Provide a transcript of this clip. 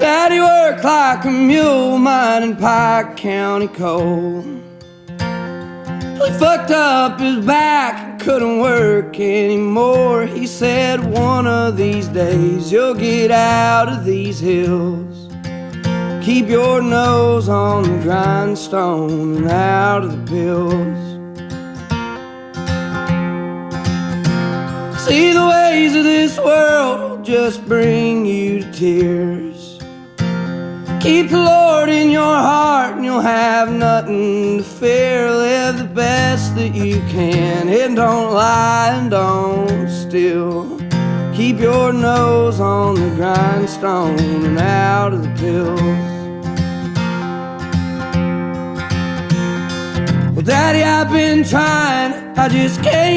Daddy worked like a mule mining Pike County coal. He fucked up his back and couldn't work anymore. He said, one of these days you'll get out of these hills. Keep your nose on the grindstone and out of the pills. See, the ways of this world will just bring you to tears. Keep the Lord in your heart and you'll have nothing to fear. Live the best that you can and don't lie and don't steal. Keep your nose on the grindstone and out of the pills. Well, Daddy, I've been trying, I just can't